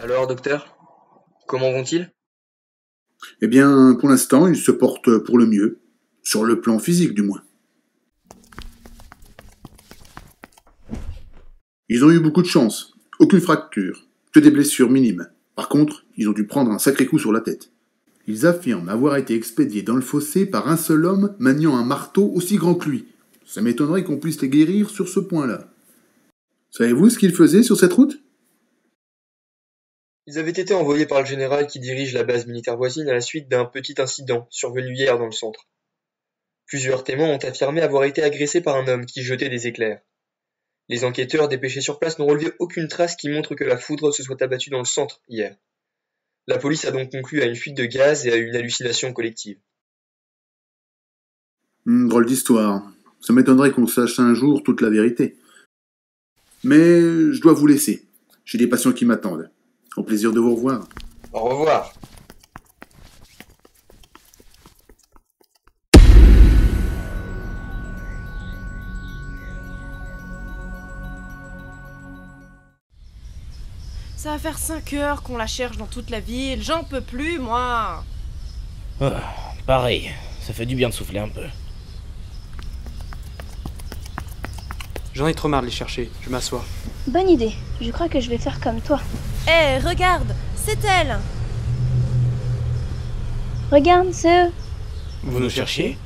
Alors, docteur, comment vont-ils? Eh bien, pour l'instant, ils se portent pour le mieux, sur le plan physique du moins. Ils ont eu beaucoup de chance, aucune fracture, que des blessures minimes. Par contre, ils ont dû prendre un sacré coup sur la tête. Ils affirment avoir été expédiés dans le fossé par un seul homme maniant un marteau aussi grand que lui. Ça m'étonnerait qu'on puisse les guérir sur ce point-là. Savez-vous ce qu'ils faisaient sur cette route? Ils avaient été envoyés par le général qui dirige la base militaire voisine à la suite d'un petit incident survenu hier dans le centre. Plusieurs témoins ont affirmé avoir été agressés par un homme qui jetait des éclairs. Les enquêteurs dépêchés sur place n'ont relevé aucune trace qui montre que la foudre se soit abattue dans le centre hier. La police a donc conclu à une fuite de gaz et à une hallucination collective. Drôle d'histoire. Ça m'étonnerait qu'on sache un jour toute la vérité. Mais je dois vous laisser. J'ai des patients qui m'attendent. Au plaisir de vous revoir. Au revoir. Ça va faire 5 heures qu'on la cherche dans toute la ville, j'en peux plus, moi. Pareil, ça fait du bien de souffler un peu. J'en ai trop marre de les chercher, je m'assois. Bonne idée, je crois que je vais faire comme toi. Hé, regarde, c'est elle. Regarde, c'est eux. Vous nous cherchez?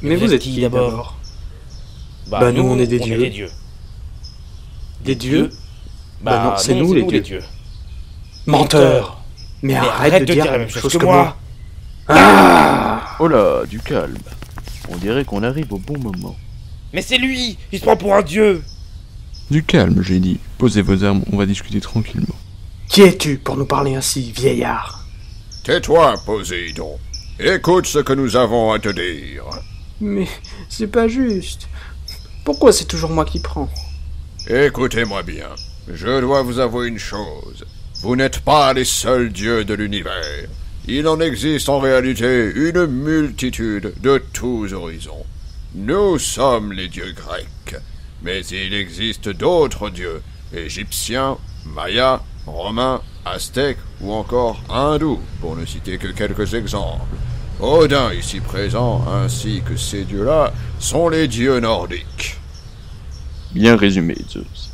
Mais vous êtes qui d'abord? Bah nous on est des dieux. Des dieux? Bah non, c'est nous les dieux. Menteur! Mais arrête de dire la même chose que moi! Ah! Oh là, du calme. On dirait qu'on arrive au bon moment. Mais c'est lui! Il se prend pour un dieu! Du calme, j'ai dit. Posez vos armes, on va discuter tranquillement. Qui es-tu pour nous parler ainsi, vieillard? Tais-toi, Poséidon. Écoute ce que nous avons à te dire. Mais c'est pas juste. Pourquoi c'est toujours moi qui prends? Écoutez-moi bien. Je dois vous avouer une chose. Vous n'êtes pas les seuls dieux de l'univers. Il en existe en réalité une multitude de tous horizons. Nous sommes les dieux grecs. Mais il existe d'autres dieux, égyptiens, mayas, romains, aztèques ou encore hindous, pour ne citer que quelques exemples. Odin, ici présent, ainsi que ces dieux-là, sont les dieux nordiques. Bien résumé, Zeus.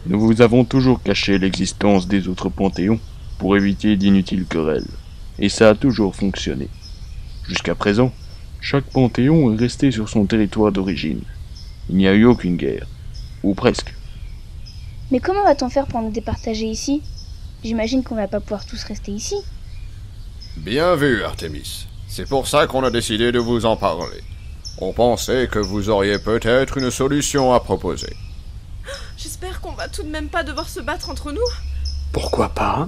Nous vous avons toujours caché l'existence des autres panthéons pour éviter d'inutiles querelles. Et ça a toujours fonctionné. Jusqu'à présent, chaque panthéon est resté sur son territoire d'origine. Il n'y a eu aucune guerre. Ou presque. Mais comment va-t-on faire pour nous départager ici? J'imagine qu'on va pas pouvoir tous rester ici. Bien vu, Artémis. C'est pour ça qu'on a décidé de vous en parler. On pensait que vous auriez peut-être une solution à proposer. J'espère qu'on va tout de même pas devoir se battre entre nous. Pourquoi pas?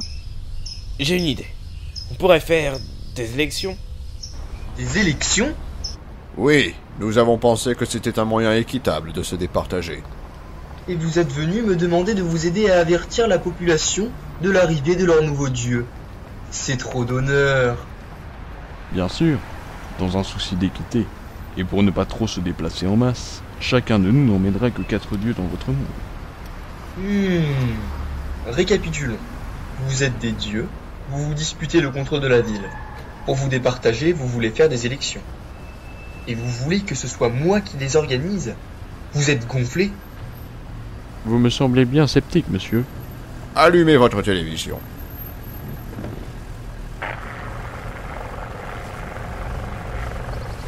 J'ai une idée. On pourrait faire des élections. Des élections? Oui, nous avons pensé que c'était un moyen équitable de se départager. Et vous êtes venu me demander de vous aider à avertir la population de l'arrivée de leur nouveau dieu. C'est trop d'honneur. Bien sûr, dans un souci d'équité, et pour ne pas trop se déplacer en masse, chacun de nous n'emmènera que 4 dieux dans votre monde. Récapitulons. Vous êtes des dieux, vous vous disputez le contrôle de la ville. Pour vous départager, vous voulez faire des élections. Et vous voulez que ce soit moi qui les organise? Vous êtes gonflé? Vous me semblez bien sceptique, monsieur. Allumez votre télévision.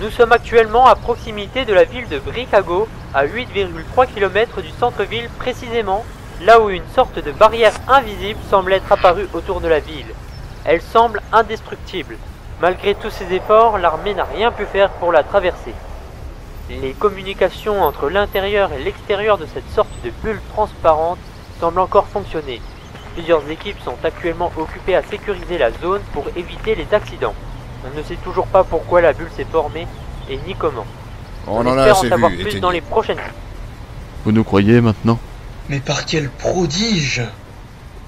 Nous sommes actuellement à proximité de la ville de Bricago, à 8,3 km du centre-ville précisément, là où une sorte de barrière invisible semble être apparue autour de la ville. Elle semble indestructible. Malgré tous ses efforts, l'armée n'a rien pu faire pour la traverser. Les communications entre l'intérieur et l'extérieur de cette sorte de bulle transparente semblent encore fonctionner. Plusieurs équipes sont actuellement occupées à sécuriser la zone pour éviter les accidents. On ne sait toujours pas pourquoi la bulle s'est formée et ni comment. On en a espère assez en savoir vu, plus éteignez. dans les prochaines heures. Vous nous croyez maintenant? Mais par quel prodige!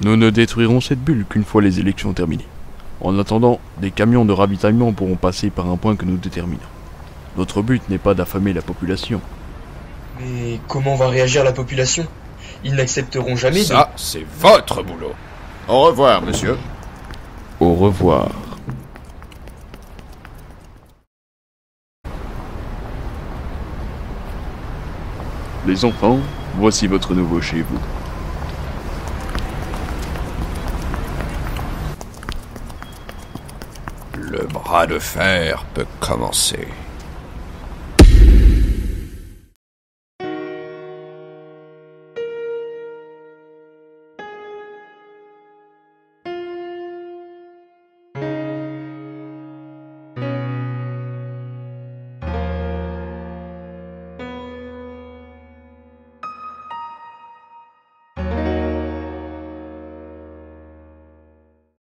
Nous ne détruirons cette bulle qu'une fois les élections terminées. En attendant, des camions de ravitaillement pourront passer par un point que nous déterminons. Notre but n'est pas d'affamer la population. Mais comment va réagir la population? Ils n'accepteront jamais Ça, c'est votre boulot. Au revoir, monsieur. Au revoir. Les enfants, voici votre nouveau chez vous. Le bras de fer peut commencer.